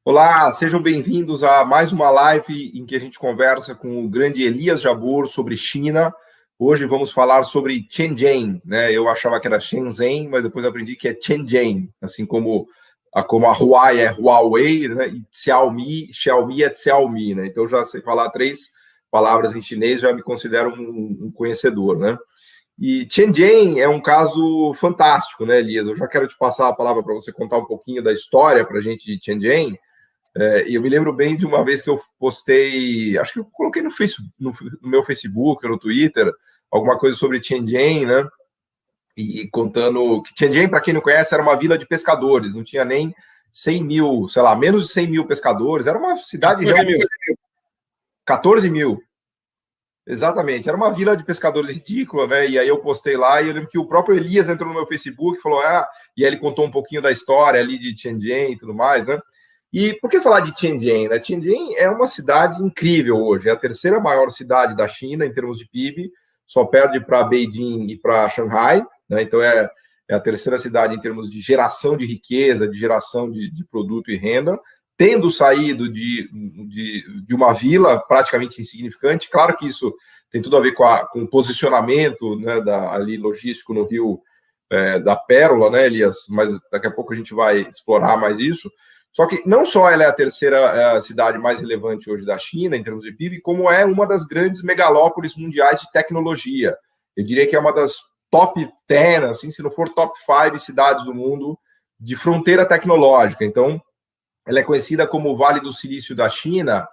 Olá, sejam bem-vindos a mais uma live em que a gente conversa com o grande Elias Jabbour sobre China. Hoje vamos falar sobre Shenzhen, né? Eu achava que era Shenzhen, mas depois aprendi que é Shenzhen, assim como a Huawei é Huawei, né? E Xiaomi é Xiaomi, né? Então já sei falar 3 palavras em chinês, já me considero um conhecedor, né? E Shenzhen é um caso fantástico, né, Elias? Eu já quero te passar a palavra para você contar um pouquinho da história para a gente de Shenzhen. E eu me lembro bem de uma vez que eu postei, acho que eu coloquei no meu Facebook, no Twitter, alguma coisa sobre Shenzhen, né? E contando que Shenzhen, para quem não conhece, era uma vila de pescadores, não tinha nem 100 mil, sei lá, menos de 100 mil pescadores, era uma cidade... 14 mil. Exatamente, era uma vila de pescadores ridícula, né? E aí eu postei lá e eu lembro que o próprio Elias entrou no meu Facebook e falou, e aí ele contou um pouquinho da história ali de Shenzhen e tudo mais, né? E por que falar de Shenzhen, né? Shenzhen é uma cidade incrível hoje, é a terceira maior cidade da China em termos de PIB, só perde para Beijing e para Xangai, né? Então é a terceira cidade em termos de geração de riqueza, de geração de produto e renda, tendo saído de uma vila praticamente insignificante. Claro que isso tem tudo a ver com o posicionamento, né, ali logístico no Rio da Pérola, né, Elias? Mas daqui a pouco a gente vai explorar mais isso. Só que não só ela é a terceira cidade mais relevante hoje da China, em termos de PIB, como é uma das grandes megalópolis mundiais de tecnologia. Eu diria que é uma das top 10, assim, se não for top 5 cidades do mundo de fronteira tecnológica. Então, ela é conhecida como o Vale do Silício da China,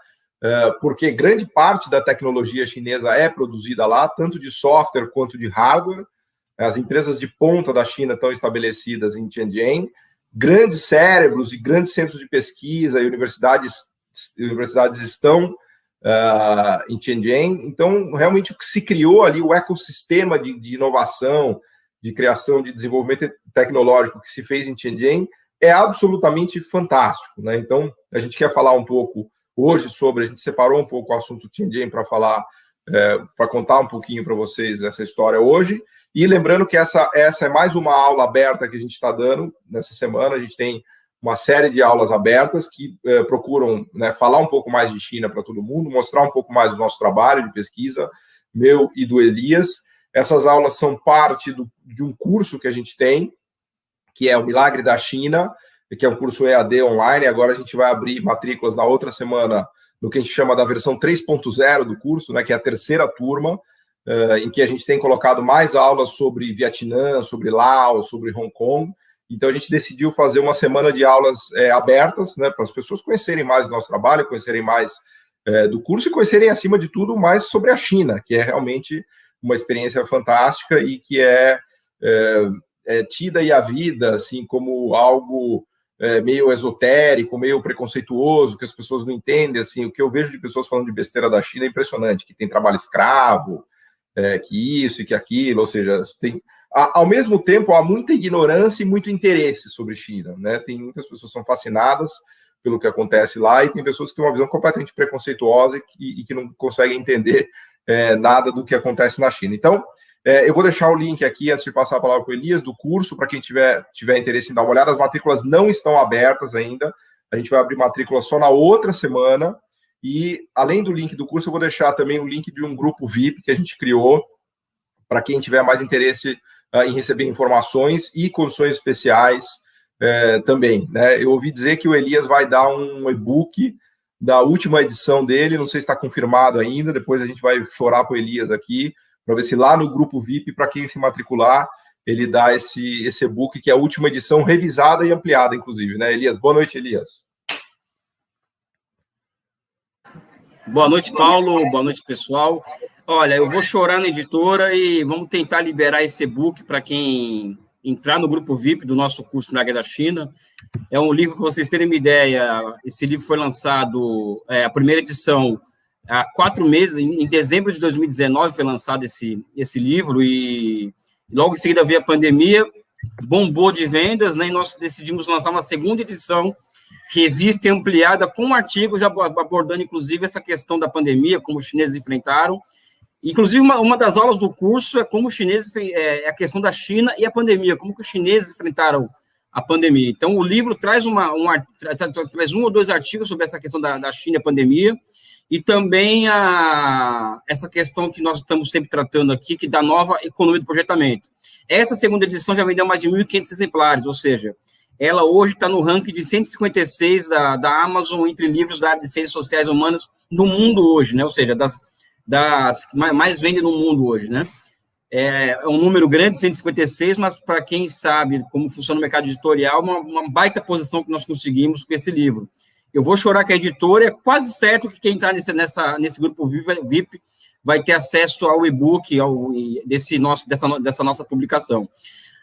porque grande parte da tecnologia chinesa é produzida lá, tanto de software quanto de hardware. As empresas de ponta da China estão estabelecidas em Shenzhen. Grandes cérebros e grandes centros de pesquisa e universidades estão em Shenzhen. Então, realmente, o que se criou ali, o ecossistema de inovação, de criação, de desenvolvimento tecnológico que se fez em Shenzhen é absolutamente fantástico, né? Então, a gente quer falar um pouco hoje sobre, a gente separou um pouco o assunto Shenzhen para falar, para contar um pouquinho para vocês essa história hoje. E lembrando que essa é mais uma aula aberta que a gente está dando nessa semana. A gente tem uma série de aulas abertas que procuram, né, falar um pouco mais de China para todo mundo, mostrar um pouco mais do nosso trabalho de pesquisa, meu e do Elias. Essas aulas são parte de um curso que a gente tem, que é o Milagre da China, que é um curso EAD online. Agora a gente vai abrir matrículas na outra semana, no que a gente chama da versão 3.0 do curso, né, que é a terceira turma, em que a gente tem colocado mais aulas sobre Vietnã, sobre Laos, sobre Hong Kong. Então, a gente decidiu fazer uma semana de aulas abertas, né, para as pessoas conhecerem mais do nosso trabalho, conhecerem mais do curso e conhecerem, acima de tudo, mais sobre a China, que é realmente uma experiência fantástica e que é tida e a vida, assim, como algo meio esotérico, meio preconceituoso, que as pessoas não entendem, assim. O que eu vejo de pessoas falando de besteira da China é impressionante, que tem trabalho escravo, que isso e que aquilo, ou seja, ao mesmo tempo há muita ignorância e muito interesse sobre China, né? Tem muitas pessoas que são fascinadas pelo que acontece lá e tem pessoas que têm uma visão completamente preconceituosa e que não conseguem entender nada do que acontece na China. Então, eu vou deixar o link aqui, antes de passar a palavra para o Elias, do curso, para quem tiver interesse em dar uma olhada. As matrículas não estão abertas ainda, a gente vai abrir matrícula só na outra semana. E, além do link do curso, eu vou deixar também o link de um grupo VIP que a gente criou para quem tiver mais interesse em receber informações e condições especiais também, né? Eu ouvi dizer que o Elias vai dar um e-book da última edição dele, não sei se está confirmado ainda, depois a gente vai chorar para o Elias aqui, para ver se lá no grupo VIP, para quem se matricular, ele dá esse e-book, que é a última edição revisada e ampliada, inclusive, né, Elias? Boa noite, Elias. Boa noite, Paulo. Boa noite, pessoal. Olha, eu vou chorar na editora e vamos tentar liberar esse e-book para quem entrar no grupo VIP do nosso curso Milagre da China. É um livro, para vocês terem uma ideia, esse livro foi lançado, a primeira edição, há 4 meses, em dezembro de 2019 foi lançado esse livro e logo em seguida veio a pandemia, bombou de vendas, né, e nós decidimos lançar uma segunda edição, revista e ampliada, com artigos abordando, inclusive, essa questão da pandemia, como os chineses enfrentaram. Inclusive, uma das aulas do curso é como os chineses, a questão da China e a pandemia, como que os chineses enfrentaram a pandemia. Então, o livro traz traz um ou dois artigos sobre essa questão da China e a pandemia, e também essa questão que nós estamos sempre tratando aqui, que da nova economia do projetamento. Essa segunda edição já vendeu mais de 1.500 exemplares, ou seja, ela hoje está no ranking de 156 da Amazon entre livros da área de ciências sociais humanas no mundo hoje, né? Ou seja, das que mais vendem no mundo hoje, né? É um número grande, 156, mas para quem sabe como funciona o mercado editorial, uma baita posição que nós conseguimos com esse livro. Eu vou chorar que a editora, é quase certo que quem entrar nesse grupo VIP vai ter acesso ao e-book dessa nossa publicação.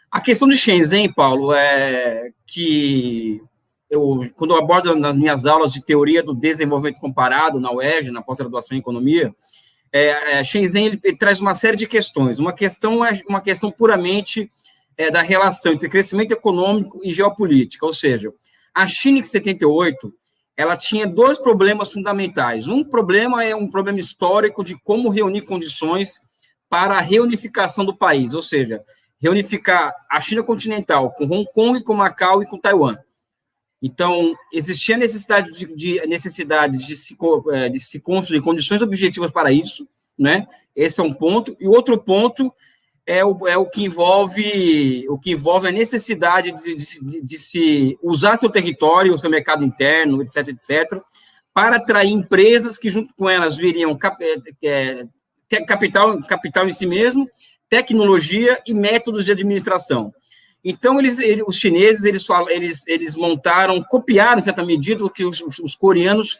A questão de Shenzhen, Paulo, é que quando eu abordo nas minhas aulas de teoria do desenvolvimento comparado na UERJ, na pós-graduação em economia, Shenzhen ele traz uma série de questões. Uma questão é uma questão puramente da relação entre crescimento econômico e geopolítica, ou seja, a China em 78 ela tinha dois problemas fundamentais. Um problema é um problema histórico de como reunir condições para a reunificação do país, ou seja, reunificar a China continental com Hong Kong, com Macau e com Taiwan. Então, existia necessidade de se construir condições objetivas para isso, né? Esse é um ponto. E outro ponto é o que envolve a necessidade de se usar seu território, o seu mercado interno, etc., etc., para atrair empresas que, junto com elas, viriam capital em si mesmo, tecnologia e métodos de administração. Então, os chineses, eles copiaram, em certa medida, o que os coreanos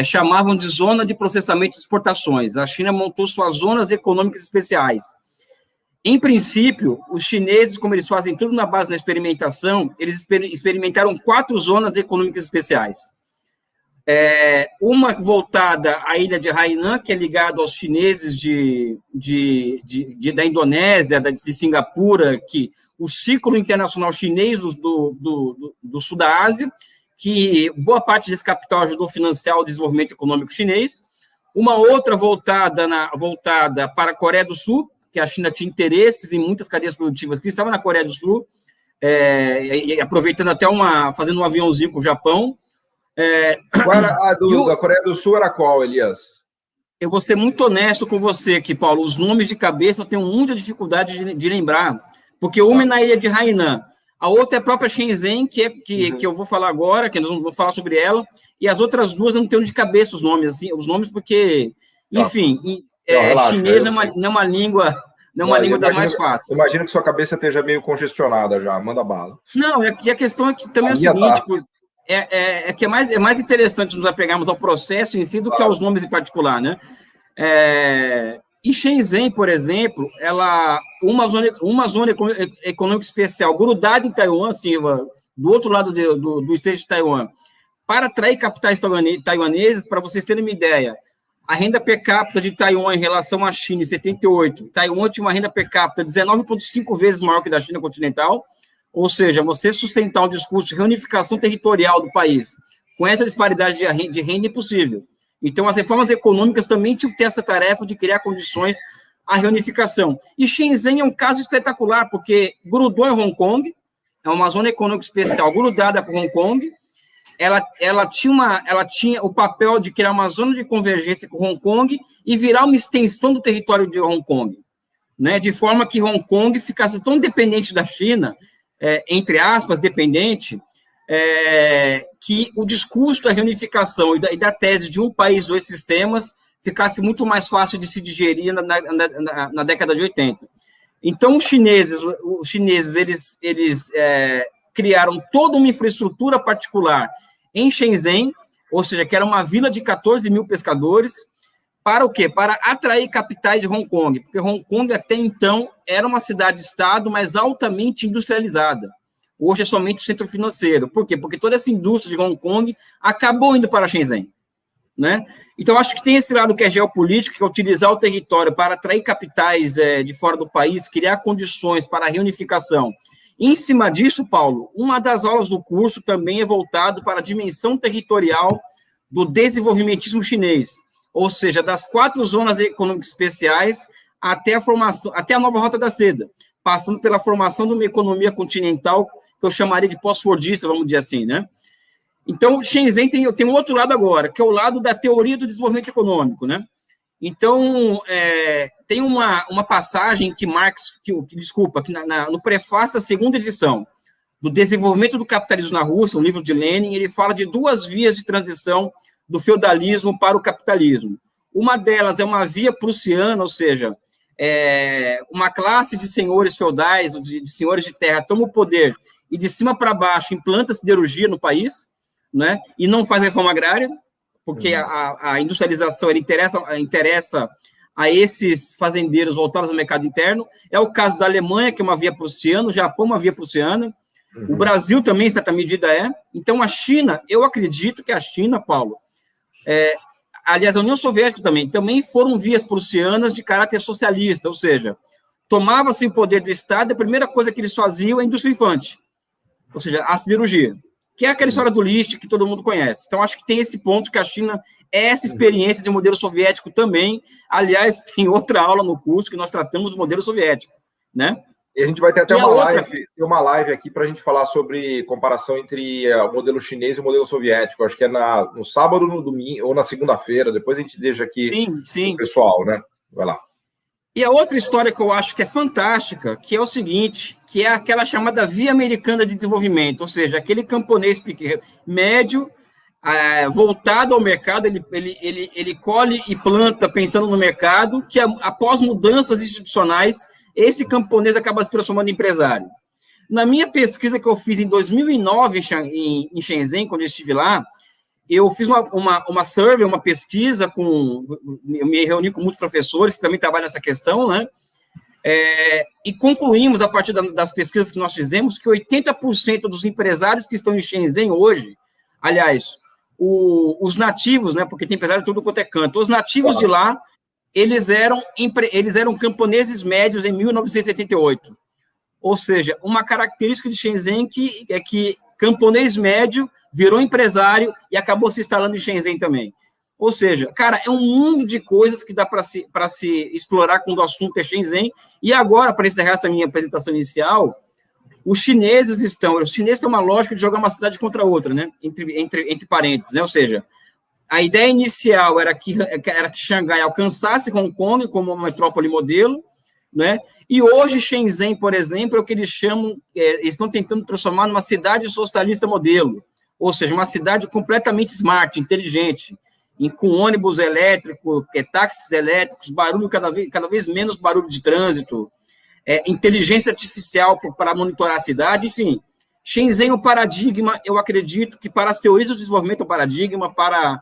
chamavam de zona de processamento de exportações. A China montou suas zonas econômicas especiais. Em princípio, os chineses, como eles fazem tudo na base da experimentação, eles experimentaram 4 zonas econômicas especiais. Uma voltada à ilha de Hainan, que é ligada aos chineses da Indonésia, de Singapura, que o ciclo internacional chinês do sul da Ásia, que boa parte desse capital ajudou a financiar o desenvolvimento econômico chinês. Uma outra voltada para a Coreia do Sul, que a China tinha interesses em muitas cadeias produtivas que estavam na Coreia do Sul, e aproveitando até fazendo um aviãozinho com o Japão. Da Coreia do Sul era qual, Elias? Eu vou ser muito honesto com você aqui, Paulo. Os nomes de cabeça eu tenho muita dificuldade de lembrar, porque uma é na ilha de Hainan, a outra é a própria Shenzhen, que eu vou falar agora, que nós vamos falar sobre ela, e as outras duas eu não tenho de cabeça os nomes, porque, enfim, chinês não é uma língua das mais fáceis. Imagino que sua cabeça esteja meio congestionada já, manda bala. Não, e a questão é que também é o seguinte, que é mais interessante nos apegarmos ao processo em si do que aos nomes em particular, né? E Shenzhen, por exemplo, uma zona econômica especial grudada em Taiwan, assim, do outro lado do estreito de Taiwan, para atrair capitais taiwaneses, para vocês terem uma ideia, a renda per capita de Taiwan em relação à China em 78, Taiwan tinha uma renda per capita 19,5 vezes maior que a da China continental, ou seja, você sustentar um discurso de reunificação territorial do país com essa disparidade de renda é impossível. Então, as reformas econômicas também tinham que ter essa tarefa de criar condições à reunificação. E Shenzhen é um caso espetacular, porque grudou em Hong Kong, é uma zona econômica especial grudada com Hong Kong, ela tinha o papel de criar uma zona de convergência com Hong Kong e virar uma extensão do território de Hong Kong, né? De forma que Hong Kong ficasse tão dependente da China, entre aspas, dependente, que o discurso da reunificação e da tese de um país, 2 sistemas, ficasse muito mais fácil de se digerir na década de 80. Então, os chineses eles criaram toda uma infraestrutura particular em Shenzhen, ou seja, que era uma vila de 14 mil pescadores, para o quê? Para atrair capitais de Hong Kong, porque Hong Kong até então era uma cidade-estado, mas altamente industrializada. Hoje é somente o centro financeiro. Por quê? Porque toda essa indústria de Hong Kong acabou indo para Shenzhen, né? Então, acho que tem esse lado que é geopolítico, que é utilizar o território para atrair capitais de fora do país, criar condições para a reunificação. Em cima disso, Paulo, uma das aulas do curso também é voltado para a dimensão territorial do desenvolvimentismo chinês, ou seja, das 4 zonas econômicas especiais até a nova Rota da Seda, passando pela formação de uma economia continental, que eu chamaria de pós-fordista, vamos dizer assim, né? Então, Shenzhen tem um outro lado agora, que é o lado da teoria do desenvolvimento econômico, né? Então, tem uma passagem que Marx, desculpa, que no prefácio da segunda edição do Desenvolvimento do Capitalismo na Rússia, um livro de Lenin, ele fala de duas vias de transição do feudalismo para o capitalismo. Uma delas é uma via prussiana, ou seja, uma classe de senhores feudais, de senhores de terra, toma o poder e de cima para baixo implanta a siderurgia no país, né? E não faz reforma agrária, porque a industrialização interessa a esses fazendeiros voltados ao mercado interno. É o caso da Alemanha, que é uma via prussiana, o Japão, uma via prussiana, o Brasil também, em certa medida, é. Então, a China, eu acredito que a China, Paulo, aliás, a União Soviética também foram vias prussianas de caráter socialista, ou seja, tomava-se o poder do Estado, a primeira coisa que eles faziam é a indústria infante, ou seja, a siderurgia, que é aquela história do Liszt que todo mundo conhece. Então, acho que tem esse ponto que a China é essa experiência de modelo soviético também. Aliás, tem outra aula no curso que nós tratamos do modelo soviético, né? E a gente vai ter até uma live aqui para a gente falar sobre comparação entre o modelo chinês e o modelo soviético. Acho que é no sábado, no domingo, ou na segunda-feira. Depois a gente deixa aqui o pessoal, né? Vai lá. E a outra história que eu acho que é fantástica, que é o seguinte, que é aquela chamada Via Americana de Desenvolvimento, ou seja, aquele camponês pequeno, médio, voltado ao mercado, ele colhe e planta pensando no mercado, que após mudanças institucionais, esse camponês acaba se transformando em empresário. Na minha pesquisa que eu fiz em 2009 em Shenzhen, quando eu estive lá, eu fiz uma survey, uma pesquisa, eu me reuni com muitos professores que também trabalham nessa questão, né? E concluímos, a partir das pesquisas que nós fizemos, que 80% dos empresários que estão em Shenzhen hoje, aliás, os nativos, né? Porque tem empresário de tudo quanto é canto, os nativos de lá, eles eram camponeses médios em 1978. Ou seja, uma característica de Shenzhen é que camponês médio virou empresário e acabou se instalando em Shenzhen também. Ou seja, cara, é um mundo de coisas que dá para se explorar quando o assunto é Shenzhen. E agora, para encerrar essa minha apresentação inicial, os chineses têm uma lógica de jogar uma cidade contra outra, né? Entre parênteses, né? Ou seja, a ideia inicial era que Xangai alcançasse Hong Kong como uma metrópole modelo, né? E hoje Shenzhen, por exemplo, é o que eles chamam, eles estão tentando transformar numa cidade socialista modelo, ou seja, uma cidade completamente smart, inteligente, com ônibus elétrico, táxis elétricos, barulho cada vez menos barulho de trânsito, inteligência artificial para monitorar a cidade, enfim. Shenzhen é um paradigma, eu acredito que para as teorias do desenvolvimento é um paradigma, para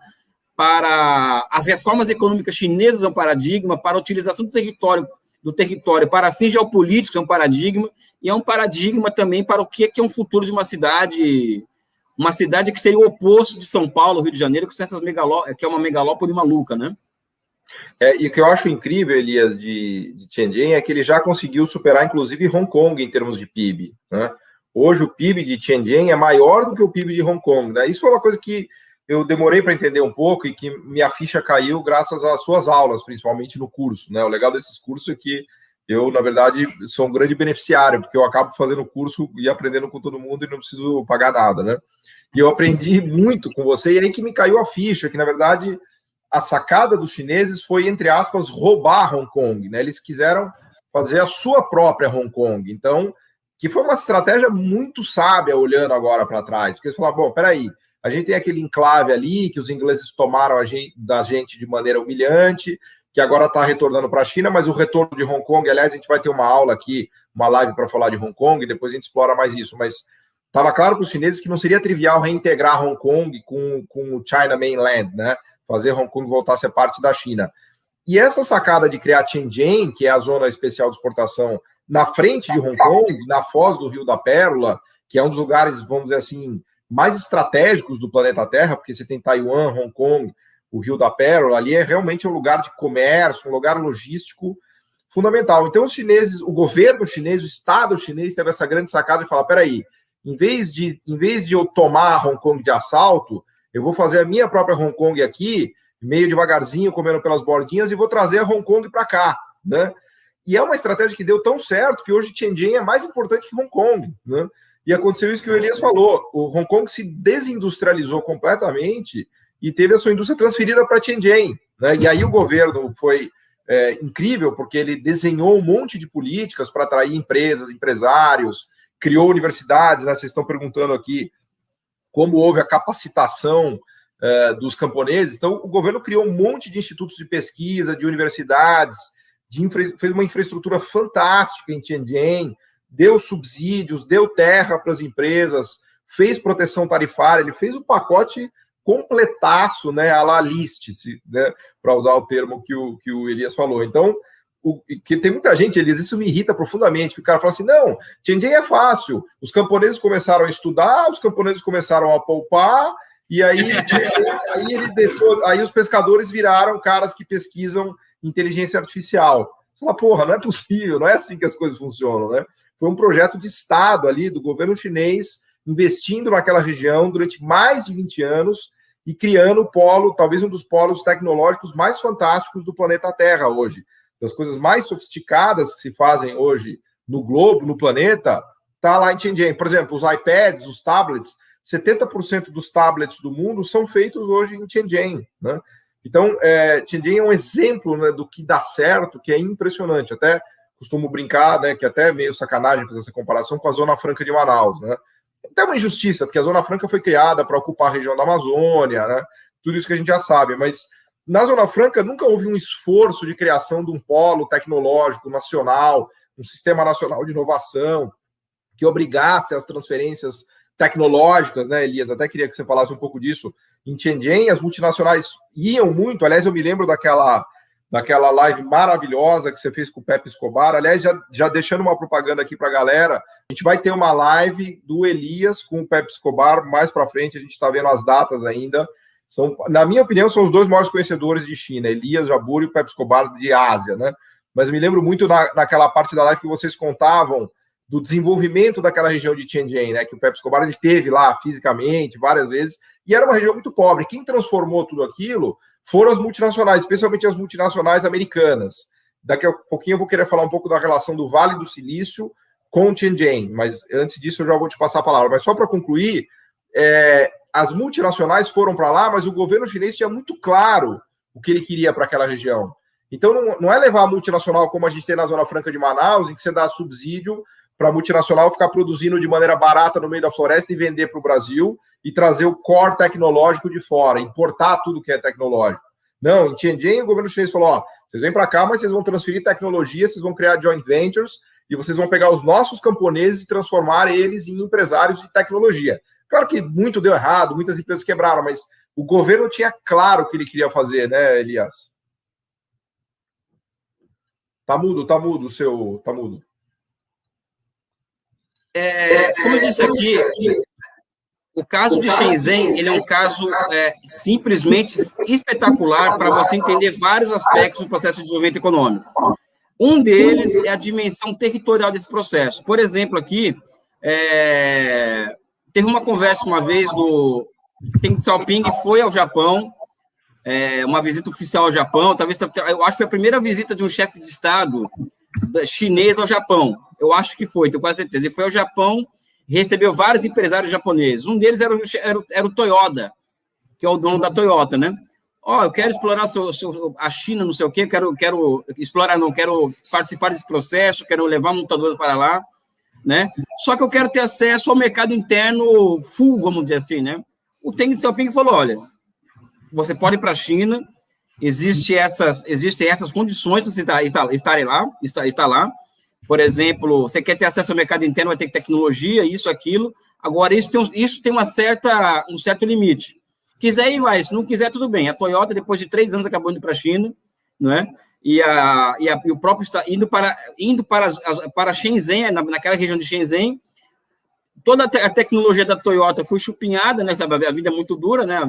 as reformas econômicas chinesas é um paradigma, para a utilização do território para fins geopolíticos é um paradigma, e é um paradigma também para o que é um futuro de uma cidade que seria o oposto de São Paulo, Rio de Janeiro, que é uma megalópole maluca, né? E o que eu acho incrível, Elias, de Shenzhen é que ele já conseguiu superar, inclusive, Hong Kong em termos de PIB, né? Hoje o PIB de Shenzhen é maior do que o PIB de Hong Kong, né? Isso foi uma coisa que eu demorei para entender um pouco e que minha ficha caiu graças às suas aulas, principalmente no curso, né? O legal desses cursos é que eu, na verdade, sou um grande beneficiário, porque eu acabo fazendo o curso e aprendendo com todo mundo e não preciso pagar nada, né? E eu aprendi muito com você, e aí que me caiu a ficha, que, na verdade, a sacada dos chineses foi, entre aspas, roubar Hong Kong, né? Eles quiseram fazer a sua própria Hong Kong, então, que foi uma estratégia muito sábia, olhando agora para trás, porque eles falaram, bom, peraí, a gente tem aquele enclave ali, que os ingleses tomaram da gente de maneira humilhante, que agora está retornando para a China, mas o retorno de Hong Kong, aliás, a gente vai ter uma aula aqui, uma live para falar de Hong Kong, e depois a gente explora mais isso, mas estava claro para os chineses que não seria trivial reintegrar Hong Kong com o China Mainland, né? Fazer Hong Kong voltar a ser parte da China. E essa sacada de criar Shenzhen, que é a zona especial de exportação, na frente de Hong Kong, na foz do Rio da Pérola, que é um dos lugares, vamos dizer assim, mais estratégicos do planeta Terra, porque você tem Taiwan, Hong Kong, o Rio da Pérola, ali é realmente um lugar de comércio, um lugar logístico fundamental. Então, os chineses, o governo chinês, o Estado chinês teve essa grande sacada de falar, peraí, em vez de eu tomar Hong Kong de assalto, eu vou fazer a minha própria Hong Kong aqui, meio devagarzinho, comendo pelas bordinhas, e vou trazer a Hong Kong para cá, né? E é uma estratégia que deu tão certo que hoje Shenzhen é mais importante que Hong Kong, né? e aconteceu isso que o Elias falou. O Hong Kong se desindustrializou completamente e teve a sua indústria transferida para Shenzhen, né? E aí o governo foi incrível, porque ele desenhou um monte de políticas para atrair empresas, empresários, criou universidades, né? Vocês estão perguntando aqui como houve a capacitação dos camponeses. Então, o governo criou um monte de institutos de pesquisa, de universidades, fez uma infraestrutura fantástica em Shenzhen, deu subsídios, deu terra para as empresas, fez proteção tarifária, ele fez um pacote completaço, né, à la List, né, para usar o termo que o Elias falou. Então, que tem muita gente, Elias, isso me irrita profundamente, que o cara fala assim, não, Shenzhen é fácil, os camponeses começaram a estudar, os camponeses começaram a poupar, e aí ele deixou, aí os pescadores viraram caras que pesquisam inteligência artificial. Você fala, porra, não é possível, não é assim que as coisas funcionam, né? Foi um projeto de Estado ali, do governo chinês, investindo naquela região durante mais de 20 anos e criando o polo, talvez um dos polos tecnológicos mais fantásticos do planeta Terra hoje. Das coisas mais sofisticadas que se fazem hoje no globo, no planeta, está lá em Shenzhen. Por exemplo, os iPads, os tablets, 70% dos tablets do mundo são feitos hoje em Shenzhen, né? Então, Shenzhen é um exemplo, né, do que dá certo, que é impressionante. Até costumo brincar, né, que até meio sacanagem fazer essa comparação com a Zona Franca de Manaus, né? Até uma injustiça, porque a Zona Franca foi criada para ocupar a região da Amazônia, né? Tudo isso que a gente já sabe, mas na Zona Franca nunca houve um esforço de criação de um polo tecnológico nacional, um sistema nacional de inovação que obrigasse as transferências tecnológicas, né, Elias? Até queria que você falasse um pouco disso. Em Shenzhen, as multinacionais iam muito, aliás, eu me lembro daquela live maravilhosa que você fez com o Pepe Escobar. Aliás, já deixando uma propaganda aqui para a galera, a gente vai ter uma live do Elias com o Pepe Escobar mais para frente, a gente está vendo as datas ainda. Na minha opinião, são os dois maiores conhecedores de China, Elias Jabbour e o Pepe Escobar de Ásia, né? Mas me lembro muito naquela parte da live que vocês contavam do desenvolvimento daquela região de Shenzhen, né? Que o Pepe Escobar ele teve lá fisicamente várias vezes, e era uma região muito pobre. Quem transformou tudo aquilo foram as multinacionais, especialmente as multinacionais americanas. Daqui a pouquinho eu vou querer falar um pouco da relação do Vale do Silício com Shenzhen, mas antes disso eu já vou te passar a palavra. Mas só para concluir, as multinacionais foram para lá, mas o governo chinês tinha muito claro o que ele queria para aquela região. Então não é levar a multinacional como a gente tem na Zona Franca de Manaus, em que você dá subsídio para a multinacional ficar produzindo de maneira barata no meio da floresta e vender para o Brasil e trazer o core tecnológico de fora, importar tudo que é tecnológico. Não, em Shenzhen o governo chinês falou, ó, vocês vêm para cá, mas vocês vão transferir tecnologia, vocês vão criar joint ventures e vocês vão pegar os nossos camponeses e transformar eles em empresários de tecnologia. Claro que muito deu errado, muitas empresas quebraram, mas o governo tinha claro o que ele queria fazer, né, Elias? Tá mudo, tá mudo. Como eu disse aqui, o caso de Shenzhen, ele é um caso simplesmente espetacular para você entender vários aspectos do processo de desenvolvimento econômico. Um deles é a dimensão territorial desse processo. Por exemplo, aqui, teve uma conversa uma vez do Deng Xiaoping, foi ao Japão, uma visita oficial ao Japão, eu acho que foi a primeira visita de um chefe de Estado chinês ao Japão. Eu acho que foi, tenho quase certeza. Ele foi ao Japão, recebeu vários empresários japoneses. Um deles era o Toyota, que é o dono da Toyota, né? Eu quero explorar a China, não sei o quê, quero participar desse processo, quero levar montadores para lá, né? Só que eu quero ter acesso ao mercado interno full, vamos dizer assim, né? O Deng Xiaoping falou, olha, você pode ir para a China, existem essas condições para você estar lá. Por exemplo, você quer ter acesso ao mercado interno, vai ter tecnologia, isso, aquilo. Agora, isso tem um certo limite. Quiser ir, vai. Se não quiser, tudo bem. A Toyota, depois de 3 anos, acabou indo para a China, não é? E o próprio está indo para Shenzhen, naquela região de Shenzhen. Toda a tecnologia da Toyota foi chupinhada, né? Sabe? A vida é muito dura, né?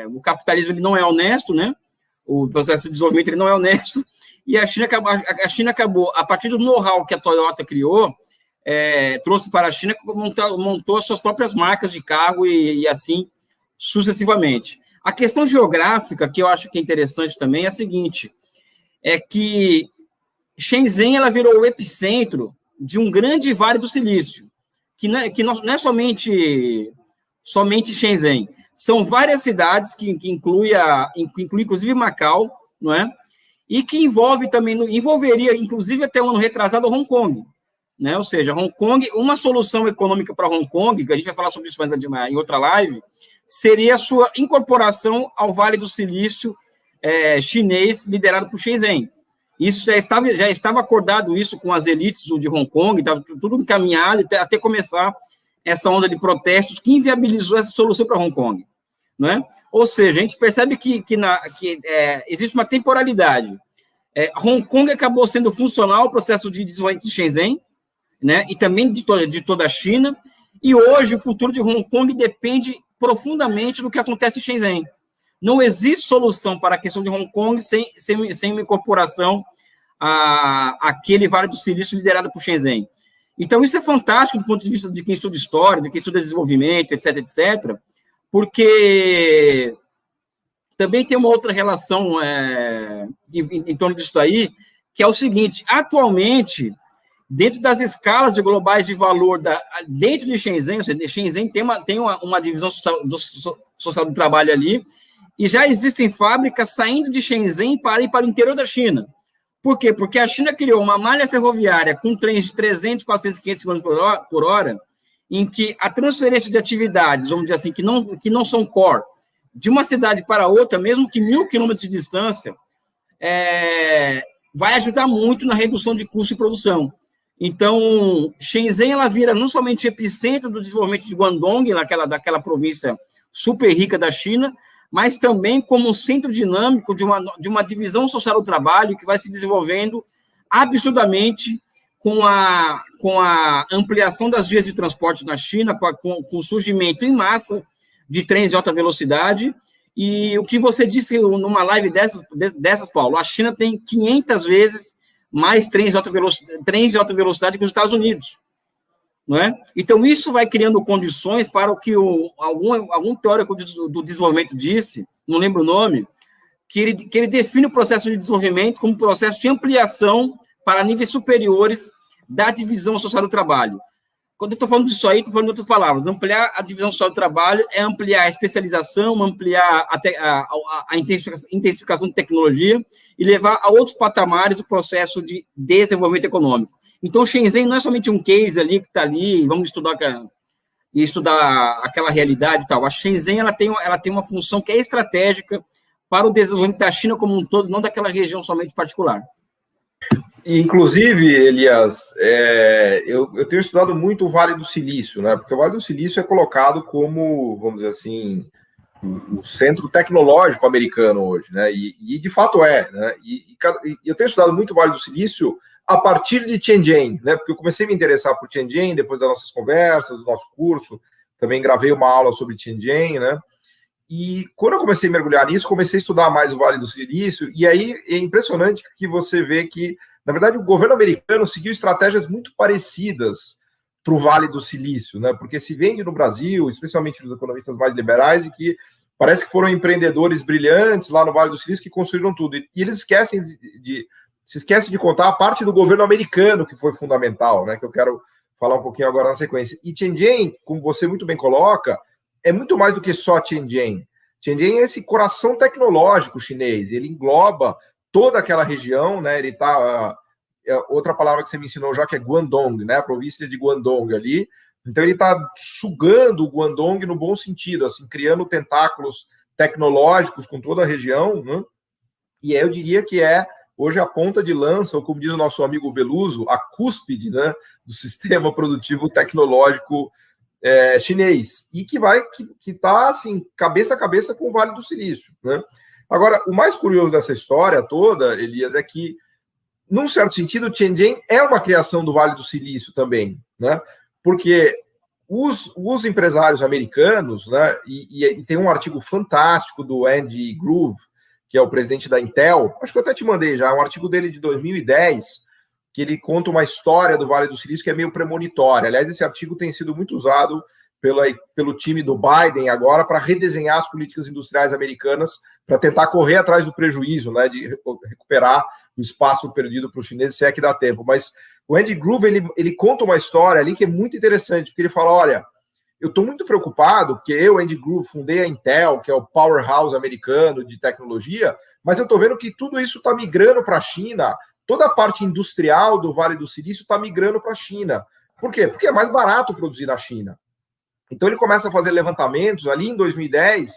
O capitalismo ele não é honesto, né? O processo de desenvolvimento ele não é honesto. E a China acabou, a partir do know-how que a Toyota criou, trouxe para a China, montou as suas próprias marcas de carro e assim sucessivamente. A questão geográfica, que eu acho que é interessante também, é a seguinte, é que Shenzhen ela virou o epicentro de um grande Vale do Silício. que não é somente Shenzhen, são várias cidades que inclui inclusive Macau, não é? E que envolveria, inclusive, até o ano retrasado, Hong Kong, né? Ou seja, Hong Kong, uma solução econômica para Hong Kong, que a gente vai falar sobre isso mais em outra live, seria a sua incorporação ao Vale do Silício chinês, liderado por Shenzhen. Isso já estava acordado isso com as elites de Hong Kong, estava tudo encaminhado até começar essa onda de protestos que inviabilizou essa solução para Hong Kong, né? Ou seja, a gente percebe que existe uma temporalidade. Hong Kong acabou sendo funcional ao processo de desenvolvimento de Shenzhen, né? E também de toda a China, e hoje o futuro de Hong Kong depende profundamente do que acontece em Shenzhen. Não existe solução para a questão de Hong Kong sem uma incorporação àquele Vale do Silício liderado por Shenzhen. Então, isso é fantástico do ponto de vista de quem estuda história, de quem estuda desenvolvimento, etc., etc., porque também tem uma outra relação em torno disso aí, que é o seguinte: atualmente, dentro das escalas globais de valor dentro de Shenzhen, ou seja, Shenzhen tem uma divisão social do trabalho ali, e já existem fábricas saindo de Shenzhen para ir para o interior da China. Por quê? Porque a China criou uma malha ferroviária com trens de 300, 400, 500 km por hora, em que a transferência de atividades, vamos dizer assim, que não são core, de uma cidade para outra, mesmo que 1.000 quilômetros de distância, vai ajudar muito na redução de custo de produção. Então, Shenzhen, ela vira não somente epicentro do desenvolvimento de Guangdong, daquela província super rica da China, mas também como um centro dinâmico de uma divisão social do trabalho que vai se desenvolvendo absurdamente com a ampliação das vias de transporte na China, com o surgimento em massa de trens de alta velocidade. E o que você disse numa live dessas, Paulo, a China tem 500 vezes mais trens de alta velocidade que os Estados Unidos. Não é? Então, isso vai criando condições para o que algum teórico do desenvolvimento disse, não lembro o nome, que ele define o processo de desenvolvimento como processo de ampliação para níveis superiores da divisão social do trabalho. Quando eu estou falando disso aí, estou falando de outras palavras. Ampliar a divisão social do trabalho é ampliar a especialização, ampliar a intensificação de tecnologia e levar a outros patamares o processo de desenvolvimento econômico. Então, Shenzhen não é somente um case ali que está ali, vamos estudar aquela realidade e tal. A Shenzhen ela tem uma função que é estratégica para o desenvolvimento da China como um todo, não daquela região somente particular. Inclusive, Elias, eu tenho estudado muito o Vale do Silício, né? Porque o Vale do Silício é colocado como, vamos dizer assim, o centro tecnológico americano hoje, né? E de fato né? E eu tenho estudado muito o Vale do Silício a partir de Shenzhen, né? Porque eu comecei a me interessar por Shenzhen depois das nossas conversas, do nosso curso, também gravei uma aula sobre Shenzhen, né? E quando eu comecei a mergulhar nisso, comecei a estudar mais o Vale do Silício, e aí é impressionante que você vê que, na verdade, o governo americano seguiu estratégias muito parecidas para o Vale do Silício, né? Porque se vende no Brasil, especialmente dos economistas mais liberais, de que parece que foram empreendedores brilhantes lá no Vale do Silício que construíram tudo. E eles se esquece de contar a parte do governo americano que foi fundamental, né? Que eu quero falar um pouquinho agora na sequência. E Shenzhen, como você muito bem coloca, é muito mais do que só Shenzhen. Shenzhen é esse coração tecnológico chinês. Ele engloba toda aquela região, né? Ele está outra palavra que você me ensinou já que é Guangdong, né? A província de Guangdong ali. Então ele está sugando o Guangdong no bom sentido, assim, criando tentáculos tecnológicos com toda a região, né? E aí eu diria que hoje a ponta de lança, ou como diz o nosso amigo Beluso, a cúspide, né, do sistema produtivo tecnológico chinês, e que está assim, cabeça a cabeça com o Vale do Silício, né? Agora, o mais curioso dessa história toda, Elias, é que, num certo sentido, Shenzhen é uma criação do Vale do Silício também, né? Porque os empresários americanos, né, e tem um artigo fantástico do Andy Grove, que é o presidente da Intel, acho que eu até te mandei já, um artigo dele de 2010, que ele conta uma história do Vale do Silício que é meio premonitória. Aliás, esse artigo tem sido muito usado pelo time do Biden agora para redesenhar as políticas industriais americanas, para tentar correr atrás do prejuízo, né, de recuperar o espaço perdido para os chineses, se é que dá tempo. Mas O Andy Grove, ele conta uma história ali que é muito interessante, porque ele fala, olha, eu estou muito preocupado, porque eu, Andy Grove, fundei a Intel, que é o powerhouse americano de tecnologia, mas eu estou vendo que tudo isso está migrando para a China, toda a parte industrial do Vale do Silício está migrando para a China. Por quê? Porque é mais barato produzir na China. Então ele começa a fazer levantamentos ali em 2010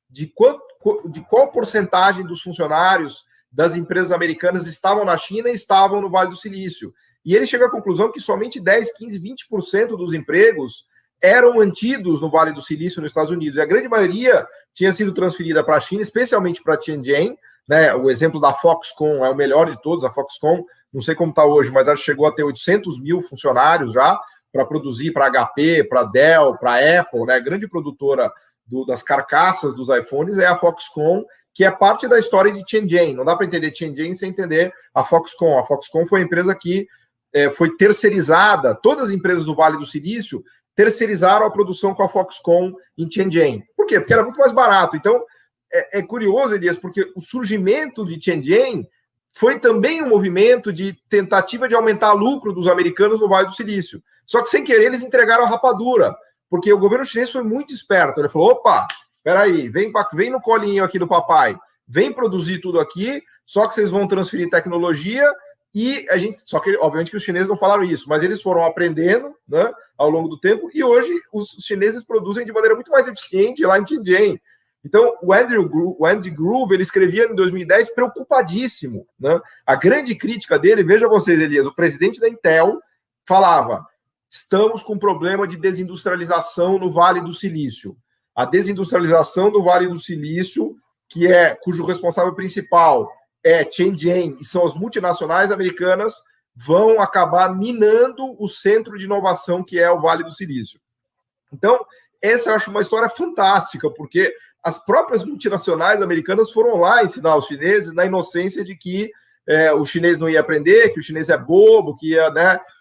de qual porcentagem dos funcionários das empresas americanas estavam na China e estavam no Vale do Silício. E ele chega à conclusão que somente 10, 15, 20% dos empregos eram mantidos no Vale do Silício nos Estados Unidos. E a grande maioria tinha sido transferida para a China, especialmente para Tianjin, né? O exemplo da Foxconn é o melhor de todos. A Foxconn, não sei como está hoje, mas ela chegou a ter 800 mil funcionários já para produzir para HP, para Dell, para Apple, né? A grande produtora das carcaças dos iPhones é a Foxconn, que é parte da história de Tianjin. Não dá para entender Tianjin sem entender a Foxconn. A Foxconn foi a empresa que foi terceirizada, todas as empresas do Vale do Silício terceirizaram a produção com a Foxconn em Tianjin. Por quê? Porque era muito mais barato. Então, é curioso, Elias, porque o surgimento de Tianjin foi também um movimento de tentativa de aumentar o lucro dos americanos no Vale do Silício. Só que, sem querer, eles entregaram a rapadura, porque o governo chinês foi muito esperto. Ele falou, opa, peraí, vem no colinho aqui do papai, vem produzir tudo aqui, só que vocês vão transferir tecnologia. E só que, obviamente, que os chineses não falaram isso, mas eles foram aprendendo, né, ao longo do tempo, e hoje os chineses produzem de maneira muito mais eficiente lá em Tianjin. Então, o Andy Grove, ele escrevia em 2010 preocupadíssimo, né? A grande crítica dele, veja vocês, Elias, o presidente da Intel falava, estamos com problema de desindustrialização no Vale do Silício. A desindustrialização do Vale do Silício, cujo responsável principal é Tianjin, e são as multinacionais americanas, vão acabar minando o centro de inovação que é o Vale do Silício. Então, essa eu acho uma história fantástica, porque as próprias multinacionais americanas foram lá ensinar os chineses na inocência de que o chinês não ia aprender, que o chinês é bobo, que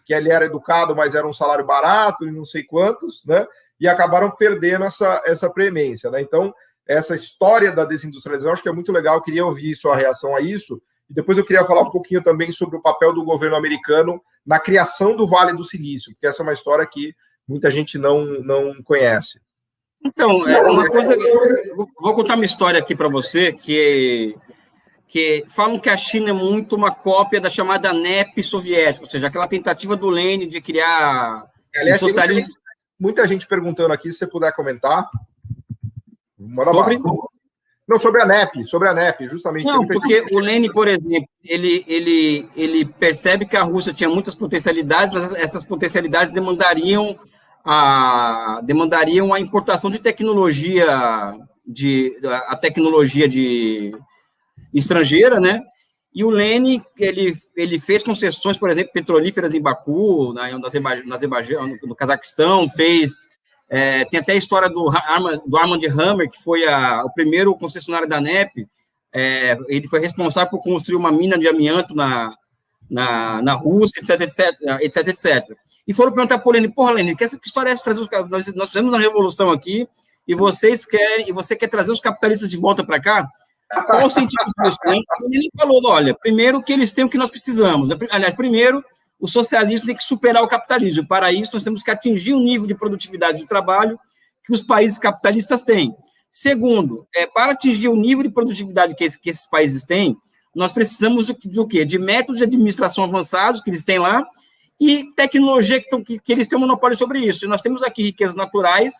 ele era educado, mas era um salário barato e não sei quantos, né? E acabaram perdendo essa preemência, né? Então, essa história da desindustrialização, acho que é muito legal, eu queria ouvir sua reação a isso, e depois eu queria falar um pouquinho também sobre o papel do governo americano na criação do Vale do Silício, porque essa é uma história que muita gente não conhece. Então, uma coisa, vou contar uma história aqui para você, que falam que a China é muito uma cópia da chamada NEP soviética, ou seja, aquela tentativa do Lenin de criar aliás, socialismo. Muita gente perguntando aqui, se você puder comentar. Sobre a NEP, justamente. Não, porque o Lenin, por exemplo, ele percebe que a Rússia tinha muitas potencialidades, mas essas potencialidades demandariam a importação de tecnologia, a tecnologia estrangeira, né? E o Lenin, ele fez concessões, por exemplo, petrolíferas em Baku, no Cazaquistão, tem até a história do Armand Hammer, que foi o primeiro concessionário da NEP. Ele foi responsável por construir uma mina de amianto na Rússia, etc. E foram perguntar para o Lenin, Lenin, que história é essa? Nós fizemos uma revolução aqui e você quer trazer os capitalistas de volta para cá? Qual o sentido disso? Ele falou, olha, primeiro que eles têm o que nós precisamos. Aliás, primeiro, o socialismo tem que superar o capitalismo. Para isso, nós temos que atingir um nível de produtividade de trabalho que os países capitalistas têm. Segundo, para atingir o nível de produtividade que esses países têm, nós precisamos do quê? De métodos de administração avançados que eles têm lá e tecnologia que eles têm um monopólio sobre isso. E nós temos aqui riquezas naturais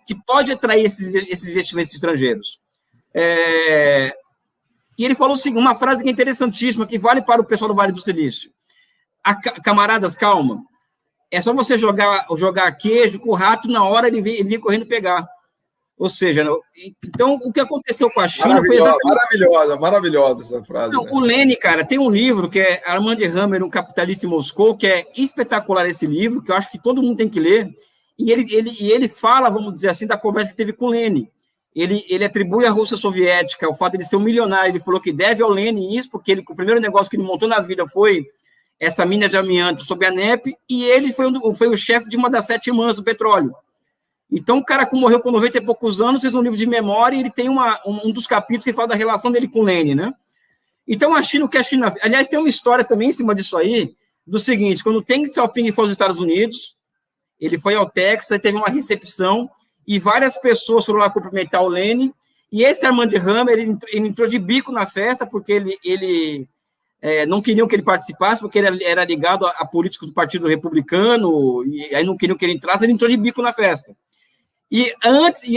que pode atrair esses investimentos estrangeiros. E ele falou assim, uma frase que é interessantíssima, que vale para o pessoal do Vale do Silício. Camaradas, calma. É só você jogar queijo com o rato, na hora ele vem correndo pegar. Ou seja, então o que aconteceu com a China foi exatamente... Maravilhosa essa frase. Não, o Lenin, cara, tem um livro que é Armand Hammer, um capitalista em Moscou, que é espetacular esse livro, que eu acho que todo mundo tem que ler. E ele fala, vamos dizer assim, da conversa que teve com o Lenin. Ele atribui à Rússia Soviética o fato de ele ser um milionário. Ele falou que deve ao Lenin isso, porque o primeiro negócio que ele montou na vida foi essa mina de amianto sob a NEP, e ele foi o chefe de uma das 7 irmãs do petróleo. Então, o cara que morreu com 90 e poucos anos, fez um livro de memória, e ele tem um dos capítulos que fala da relação dele com o Lenin, né? Então, o que a China... Aliás, tem uma história também em cima disso aí, do seguinte: quando o Deng Xiaoping foi aos Estados Unidos, ele foi ao Texas, teve uma recepção, e várias pessoas foram lá cumprimentar o Lenin, e esse Armand Hammer, ele entrou de bico na festa, porque ele não queriam que ele participasse, porque ele era ligado a políticos do Partido Republicano, e aí não queriam que ele entrasse, ele entrou de bico na festa. E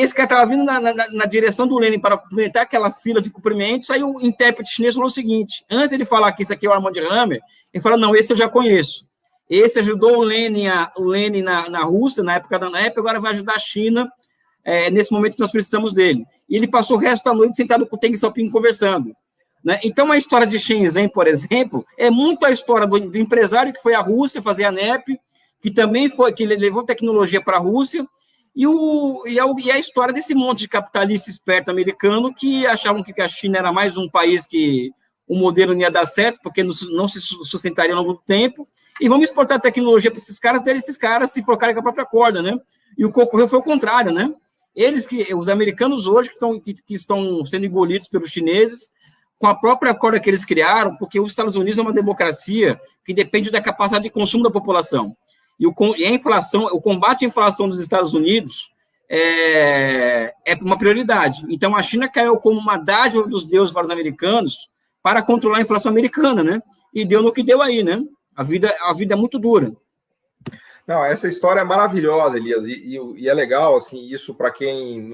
esse cara estava vindo na direção do Lenin para cumprimentar aquela fila de cumprimentos, aí o intérprete chinês falou o seguinte: antes de ele falar que isso aqui é o Armand Hammer, ele falou: não, esse eu já conheço. Esse ajudou o Lenin na Rússia, na época da NEP, agora vai ajudar a China nesse momento que nós precisamos dele. E ele passou o resto da noite sentado com o Deng Xiaoping conversando. Né? Então, a história de Shenzhen, por exemplo, é muito a história do empresário que foi à Rússia fazer a NEP, que levou tecnologia para a Rússia, e a história desse monte de capitalista esperto americano que achavam que a China era mais um país que o modelo não ia dar certo, porque não se sustentaria ao longo do tempo, e vamos exportar tecnologia para esses caras se focarem com a própria corda, né? E o que ocorreu foi o contrário, né? Os americanos hoje que estão sendo engolidos pelos chineses, com a própria corda que eles criaram, porque os Estados Unidos é uma democracia que depende da capacidade de consumo da população. E a inflação, o combate à inflação dos Estados Unidos é uma prioridade. Então, a China caiu como uma dádiva dos deuses para os americanos para controlar a inflação americana, né? E deu no que deu aí, né? A vida é muito dura. Não, essa história é maravilhosa, Elias, e é legal, assim, isso para quem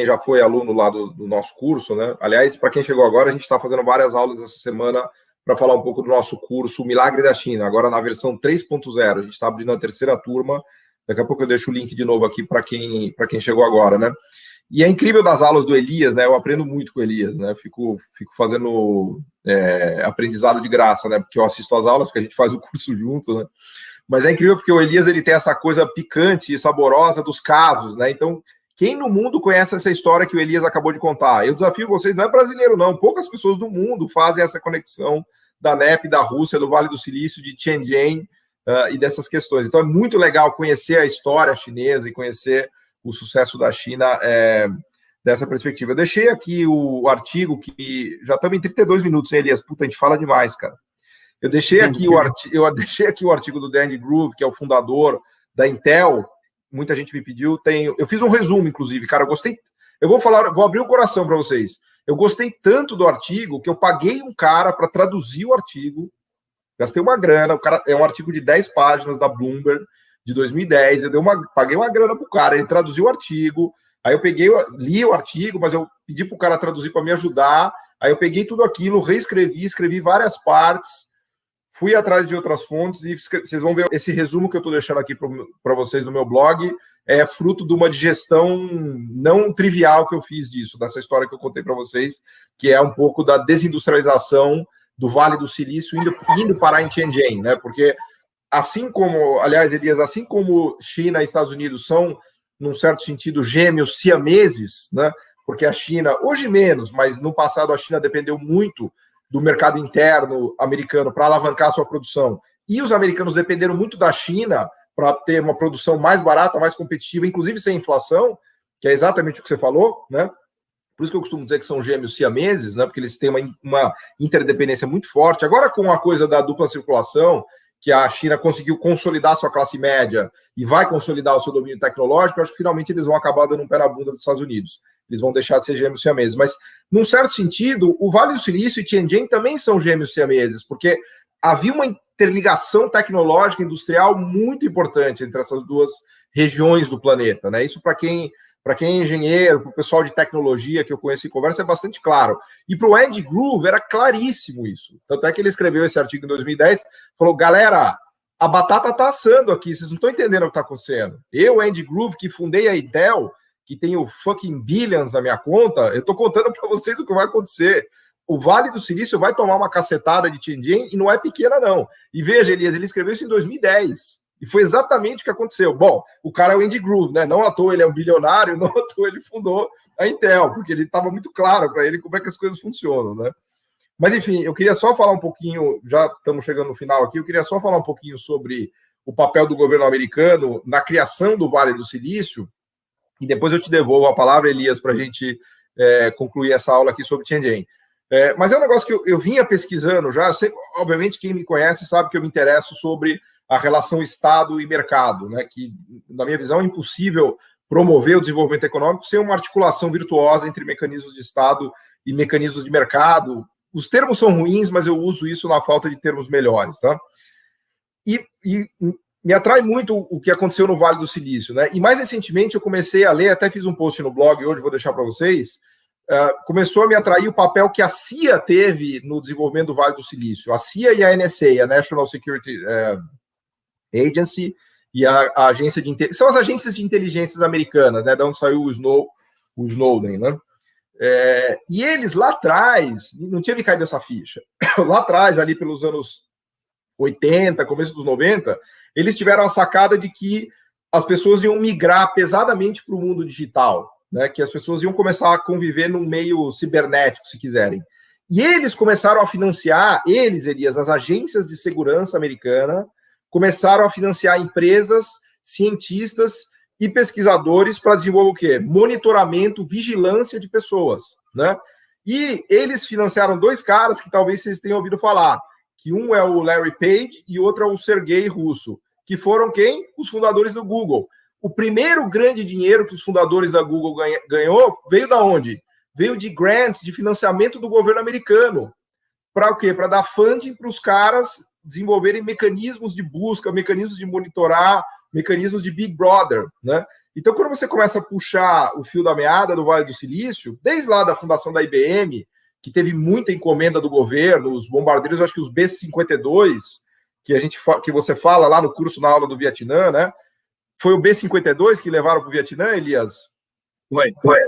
já foi aluno lá do nosso curso, né? Aliás, para quem chegou agora, a gente está fazendo várias aulas essa semana para falar um pouco do nosso curso Milagre da China, agora na versão 3.0, a gente está abrindo a terceira turma, daqui a pouco eu deixo o link de novo aqui para quem chegou agora, né? E é incrível das aulas do Elias, né? Eu aprendo muito com o Elias, né? Fico fazendo aprendizado de graça, né? Porque eu assisto as aulas, porque a gente faz o curso junto, né? Mas é incrível porque o Elias, ele tem essa coisa picante e saborosa dos casos, né? Então, quem no mundo conhece essa história que o Elias acabou de contar? Eu desafio vocês, não é brasileiro não, poucas pessoas do mundo fazem essa conexão da NEP, da Rússia, do Vale do Silício, de Shenzhen e dessas questões. Então, é muito legal conhecer a história chinesa e conhecer o sucesso da China dessa perspectiva. Eu deixei aqui o artigo que já estamos em 32 minutos, hein, Elias? Puta, a gente fala demais, cara. Eu deixei aqui o artigo do Danny Groove, que é o fundador da Intel. Muita gente me pediu. Eu fiz um resumo, inclusive, cara. Eu gostei. Vou abrir o coração para vocês. Eu gostei tanto do artigo que eu paguei um cara para traduzir o artigo. Gastei uma grana. O cara é um artigo de 10 páginas da Bloomberg de 2010. Paguei uma grana pro cara. Ele traduziu o artigo. Aí eu li o artigo, mas eu pedi pro cara traduzir para me ajudar. Aí eu peguei tudo aquilo, reescrevi, escrevi várias partes. Fui atrás de outras fontes e vocês vão ver esse resumo que eu estou deixando aqui para vocês no meu blog. É fruto de uma digestão não trivial que eu fiz disso, dessa história que eu contei para vocês, que é um pouco da desindustrialização do Vale do Silício indo parar em Shenzhen, né? Porque assim como, aliás, Elias, assim como China e Estados Unidos são, num certo sentido, gêmeos siameses, né? Porque a China, hoje menos, mas no passado a China dependeu muito do mercado interno americano para alavancar a sua produção. E os americanos dependeram muito da China para ter uma produção mais barata, mais competitiva, inclusive sem inflação, que é exatamente o que você falou, né? Por isso que eu costumo dizer que são gêmeos siameses, né? Porque eles têm uma interdependência muito forte. Agora, com a coisa da dupla circulação, que a China conseguiu consolidar sua classe média e vai consolidar o seu domínio tecnológico, eu acho que finalmente eles vão acabar dando um pé na bunda dos Estados Unidos. Eles vão deixar de ser gêmeos siameses. Mas, num certo sentido, o Vale do Silício e Shenzhen também são gêmeos siameses, porque havia uma interligação tecnológica industrial muito importante entre essas duas regiões do planeta, né? Isso, para quem é engenheiro, para o pessoal de tecnologia que eu conheço em conversa, é bastante claro. E para o Andy Grove era claríssimo isso. Tanto é que ele escreveu esse artigo em 2010, falou, galera, a batata está assando aqui, vocês não estão entendendo o que está acontecendo. Eu, Andy Grove, que fundei a Intel, que tem o fucking billions na minha conta, eu estou contando para vocês o que vai acontecer. O Vale do Silício vai tomar uma cacetada de Shenzhen e não é pequena, não. E veja, Elias, ele escreveu isso em 2010. E foi exatamente o que aconteceu. Bom, o cara é o Andy Grove, né? Não à toa ele é um bilionário, não à toa ele fundou a Intel, porque ele estava muito claro para ele como é que as coisas funcionam, né? Mas, enfim, eu queria só falar um pouquinho, já estamos chegando no final aqui, eu queria só falar um pouquinho sobre o papel do governo americano na criação do Vale do Silício, e depois eu te devolvo a palavra, Elias, para a gente concluir essa aula aqui sobre Shenzhen. Mas é um negócio que eu vinha pesquisando já. Obviamente, quem me conhece sabe que eu me interesso sobre a relação Estado e mercado, né? Que, na minha visão, é impossível promover o desenvolvimento econômico sem uma articulação virtuosa entre mecanismos de Estado e mecanismos de mercado. Os termos são ruins, mas eu uso isso na falta de termos melhores, tá? E me atrai muito o que aconteceu no Vale do Silício, né? E mais recentemente eu comecei a ler, até fiz um post no blog hoje, vou deixar para vocês. Começou a me atrair o papel que a CIA teve no desenvolvimento do Vale do Silício. A CIA e a NSA, a National Security Agency, e a agência de inteligência, são as agências de inteligência americanas, né? Da onde saiu o Snowden, né? E eles lá atrás, não tinha me caído essa ficha, lá atrás, ali pelos anos 80, começo dos 90, eles tiveram a sacada de que as pessoas iam migrar pesadamente para o mundo digital, né? Que as pessoas iam começar a conviver num meio cibernético, se quiserem. E eles começaram a financiar, Elias, as agências de segurança americana, começaram a financiar empresas, cientistas e pesquisadores para desenvolver o quê? Monitoramento, vigilância de pessoas, né? E eles financiaram 2 caras que talvez vocês tenham ouvido falar, que um é o Larry Page e outro é o Sergey Russo, que foram quem? Os fundadores do Google. O primeiro grande dinheiro que os fundadores da Google ganhou veio da onde? Veio de grants, de financiamento do governo americano. Para o quê? Para dar funding para os caras desenvolverem mecanismos de busca, mecanismos de monitorar, mecanismos de Big Brother, né? Então, quando você começa a puxar o fio da meada do Vale do Silício, desde lá da fundação da IBM, que teve muita encomenda do governo, os bombardeiros, acho que os B-52, que você fala lá no curso na aula do Vietnã, né? Foi o B-52 que levaram para o Vietnã, Elias? Foi.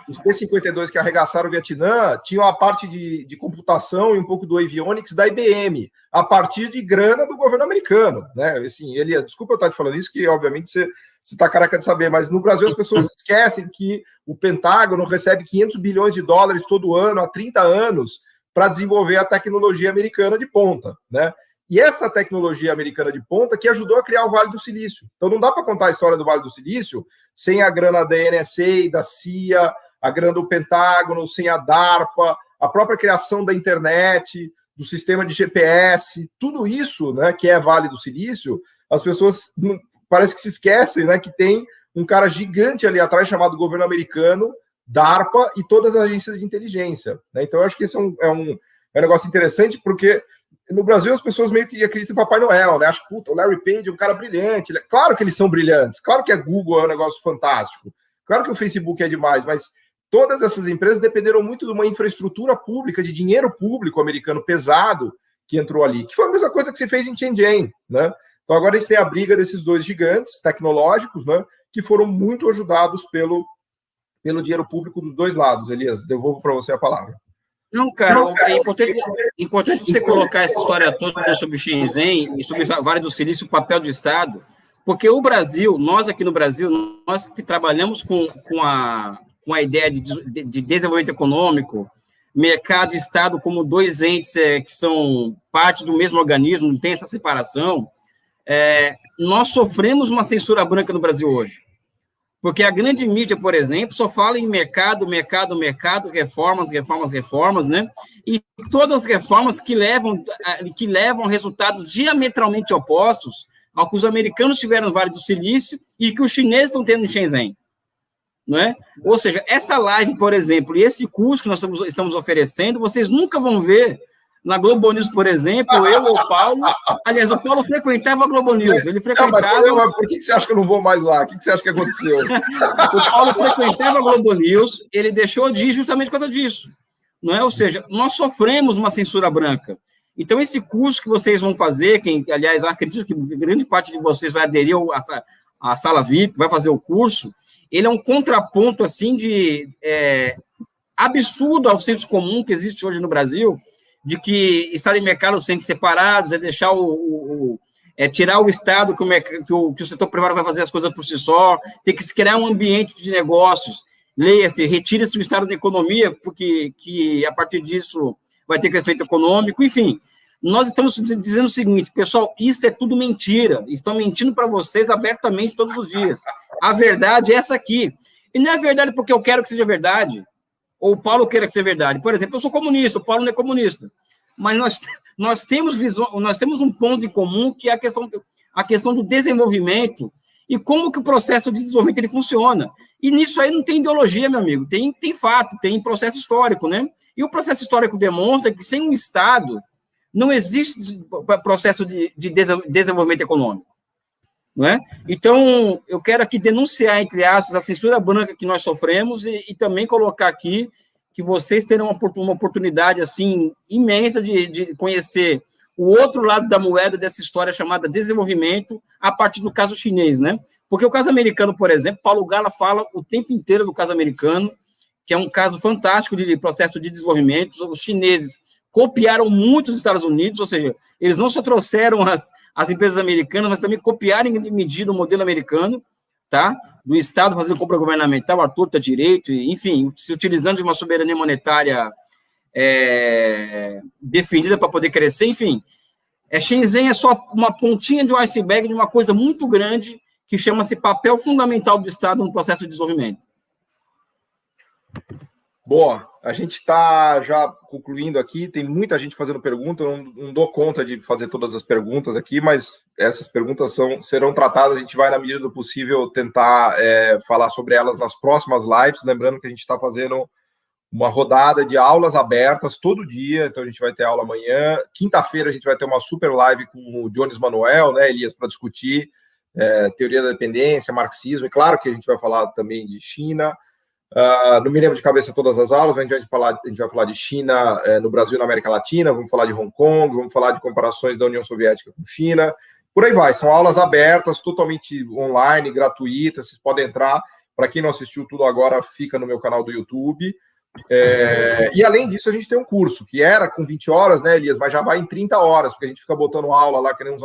Os B-52 que arregaçaram o Vietnã tinham a parte de computação e um pouco do avionics da IBM, a partir de grana do governo americano, né? Assim, Elias, desculpa eu estar te falando isso, que obviamente você está careca de saber, mas no Brasil as pessoas esquecem que o Pentágono recebe 500 bilhões de dólares todo ano, há 30 anos, para desenvolver a tecnologia americana de ponta, né? E essa tecnologia americana de ponta que ajudou a criar o Vale do Silício. Então não dá para contar a história do Vale do Silício sem a grana da NSA, da CIA, a grana do Pentágono, sem a DARPA, a própria criação da internet, do sistema de GPS, tudo isso, né, que é Vale do Silício, as pessoas parece que se esquecem, né, que tem um cara gigante ali atrás chamado governo americano, DARPA e todas as agências de inteligência, né? Então eu acho que esse é um negócio interessante, porque no Brasil as pessoas meio que acreditam em Papai Noel, né? Acho que o Larry Page é um cara brilhante. Claro que eles são brilhantes, claro que a Google é um negócio fantástico, claro que o Facebook é demais, mas todas essas empresas dependeram muito de uma infraestrutura pública, de dinheiro público americano pesado que entrou ali, que foi a mesma coisa que se fez em Shenzhen, né? Então agora a gente tem a briga desses 2 gigantes tecnológicos, né? Que foram muito ajudados pelo dinheiro público dos 2 lados. Elias, devolvo para você a palavra. Não, cara, é importante você colocar essa história toda sobre o Shenzhen e sobre o Vale do Silício, o papel do Estado, porque o Brasil, nós aqui no Brasil, nós que trabalhamos com a ideia de desenvolvimento econômico, mercado e Estado como 2 entes que são parte do mesmo organismo, não tem essa separação, nós sofremos uma censura branca no Brasil hoje. Porque a grande mídia, por exemplo, só fala em mercado, reformas, né? E todas as reformas que levam a resultados diametralmente opostos ao que os americanos tiveram no Vale do Silício e que os chineses estão tendo em Shenzhen. Não é? Ou seja, essa live, por exemplo, e esse curso que nós estamos oferecendo, vocês nunca vão ver na Globo News, por exemplo, eu ou o Paulo. Aliás, o Paulo frequentava a Globo News. Ele frequentava. Mas por que você acha que eu não vou mais lá? O que você acha que aconteceu? O Paulo frequentava a Globo News, ele deixou de ir justamente por causa disso. Não é? Ou seja, nós sofremos uma censura branca. Então, esse curso que vocês vão fazer, aliás, eu acredito que grande parte de vocês vai aderir à sala VIP, vai fazer o curso, ele é um contraponto, assim, absurdo ao senso comum que existe hoje no Brasil, de que Estado e mercado têm que ser separados, deixar tirar o Estado, que o setor privado vai fazer as coisas por si só, tem que se criar um ambiente de negócios, leia-se, retira-se o Estado da economia, porque a partir disso vai ter crescimento econômico, enfim. Nós estamos dizendo o seguinte, pessoal, isso é tudo mentira, estão mentindo para vocês abertamente todos os dias. A verdade é essa aqui. E não é verdade porque eu quero que seja verdade, ou o Paulo queira que seja verdade. Por exemplo, eu sou comunista, o Paulo não é comunista. Mas nós temos um ponto em comum, que é a questão do desenvolvimento e como que o processo de desenvolvimento ele funciona. E nisso aí não tem ideologia, meu amigo, tem fato, tem processo histórico, né? E o processo histórico demonstra que sem um Estado não existe processo de desenvolvimento econômico, não é? Então, eu quero aqui denunciar, entre aspas, a censura branca que nós sofremos e também colocar aqui que vocês terão uma oportunidade, assim, imensa de conhecer o outro lado da moeda dessa história chamada desenvolvimento a partir do caso chinês, né? Porque o caso americano, por exemplo, Paulo Gala fala o tempo inteiro do caso americano, que é um caso fantástico de processo de desenvolvimento. Os chineses copiaram muito os Estados Unidos, ou seja, eles não só trouxeram as empresas americanas, mas também copiaram em medida o modelo americano, tá? Do Estado fazendo compra governamental, à torta direito, enfim, se utilizando de uma soberania monetária definida para poder crescer, enfim. Shenzhen é só uma pontinha de um iceberg de uma coisa muito grande que chama-se papel fundamental do Estado no processo de desenvolvimento. Boa, a gente está já concluindo aqui, tem muita gente fazendo pergunta, eu não dou conta de fazer todas as perguntas aqui, mas essas perguntas serão tratadas, a gente vai, na medida do possível, tentar falar sobre elas nas próximas lives, lembrando que a gente está fazendo uma rodada de aulas abertas todo dia, então a gente vai ter aula amanhã, quinta-feira a gente vai ter uma super live com o Jones Manuel, né, Elias, para discutir teoria da dependência, marxismo, e claro que a gente vai falar também de China. Não me lembro de cabeça todas as aulas, mas a gente vai falar de China no Brasil e na América Latina, vamos falar de Hong Kong, vamos falar de comparações da União Soviética com China, por aí vai. São aulas abertas, totalmente online, gratuitas, vocês podem entrar. Para quem não assistiu tudo agora, fica no meu canal do YouTube. E além disso, a gente tem um curso, que era com 20 horas, né, Elias, mas já vai em 30 horas, porque a gente fica botando aula lá, que nem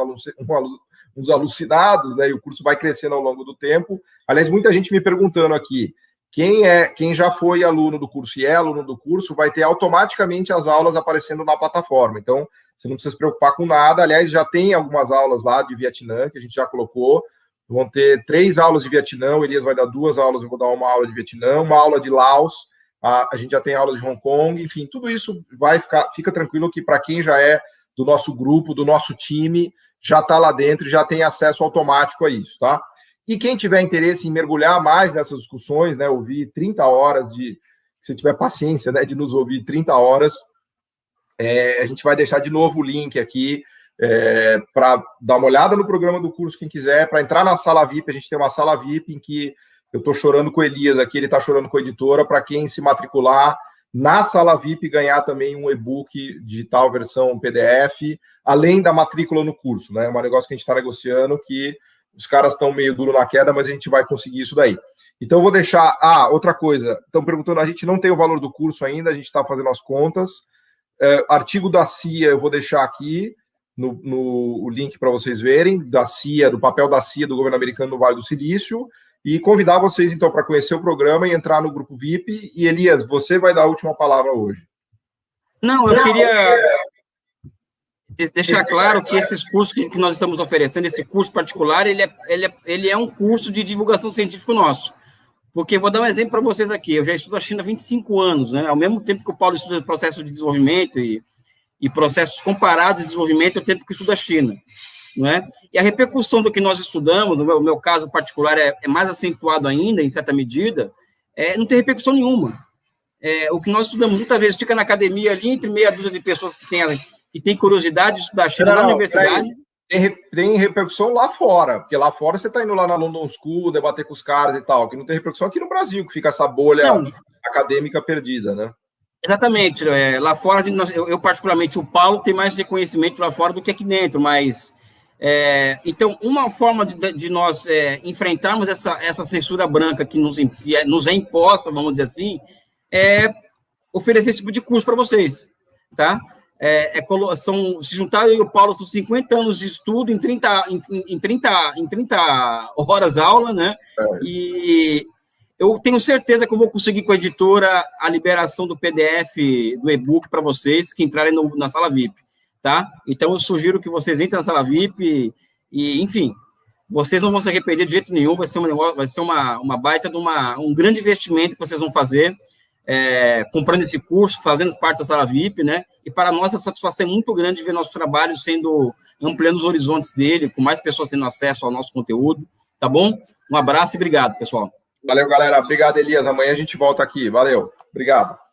uns alucinados, né, e o curso vai crescendo ao longo do tempo. Aliás, muita gente me perguntando aqui, quem já foi aluno do curso e é aluno do curso vai ter automaticamente as aulas aparecendo na plataforma. Então, você não precisa se preocupar com nada. Aliás, já tem algumas aulas lá de Vietnã que a gente já colocou. Vão ter 3 aulas de Vietnã, o Elias vai dar 2 aulas, eu vou dar uma aula de Vietnã, uma aula de Laos, a gente já tem aula de Hong Kong, enfim, tudo isso fica tranquilo que para quem já é do nosso grupo, do nosse time, já está lá dentro e já tem acesso automático a isso, tá? E quem tiver interesse em mergulhar mais nessas discussões, né, ouvir 30 horas se tiver paciência, né, de nos ouvir 30 horas, a gente vai deixar de novo o link aqui para dar uma olhada no programa do curso, quem quiser, para entrar na sala VIP. A gente tem uma sala VIP em que eu estou chorando com o Elias aqui, ele está chorando com a editora, para quem se matricular na sala VIP ganhar também um e-book digital, versão PDF, além da matrícula no curso, né? É um negócio que a gente está negociando que os caras estão meio duro na queda, mas a gente vai conseguir isso daí. Então, eu vou deixar... outra coisa. Estão perguntando, a gente não tem o valor do curso ainda, a gente está fazendo as contas. Artigo da CIA, eu vou deixar aqui o link para vocês verem, da CIA, do papel da CIA, do governo americano no Vale do Silício, e convidar vocês, então, para conhecer o programa e entrar no grupo VIP. E, Elias, você vai dar a última palavra hoje. Não, eu queria deixar claro que esses cursos que nós estamos oferecendo, esse curso particular, ele é um curso de divulgação científica nosso. Porque vou dar um exemplo para vocês aqui. Eu já estudo a China há 25 anos, né? Ao mesmo tempo que o Paulo estuda processo de desenvolvimento e processos comparados de desenvolvimento, é o tempo que estuda a China, não é? E a repercussão do que nós estudamos, no meu caso particular, é mais acentuado ainda, em certa medida, não tem repercussão nenhuma. O que nós estudamos muitas vezes fica na academia ali, entre meia dúzia de pessoas que têm curiosidade de estudar a China na universidade. Tem repercussão lá fora, porque lá fora você está indo lá na London School, debater com os caras e tal, que não tem repercussão aqui no Brasil, que fica essa bolha acadêmica perdida, né? Exatamente. Lá fora, eu particularmente, o Paulo tem mais reconhecimento lá fora do que aqui dentro, mas... então, uma forma de nós enfrentarmos essa censura branca que nos é imposta, vamos dizer assim, é oferecer esse tipo de curso para vocês, tá? Se juntar eu e o Paulo, são 50 anos de estudo em 30 horas aula, né? E eu tenho certeza que eu vou conseguir com a editora a liberação do PDF, do e-book para vocês que entrarem na sala VIP, tá? Então, eu sugiro que vocês entrem na sala VIP e, enfim, vocês não vão se arrepender de jeito nenhum, vai ser uma baita de um grande investimento que vocês vão fazer comprando esse curso, fazendo parte da sala VIP, né? E para nós a satisfação é muito grande ver nosso trabalho sendo ampliando os horizontes dele, com mais pessoas tendo acesso ao nosso conteúdo, tá bom? Um abraço e obrigado, pessoal. Valeu, galera. Obrigado, Elias. Amanhã a gente volta aqui. Valeu. Obrigado.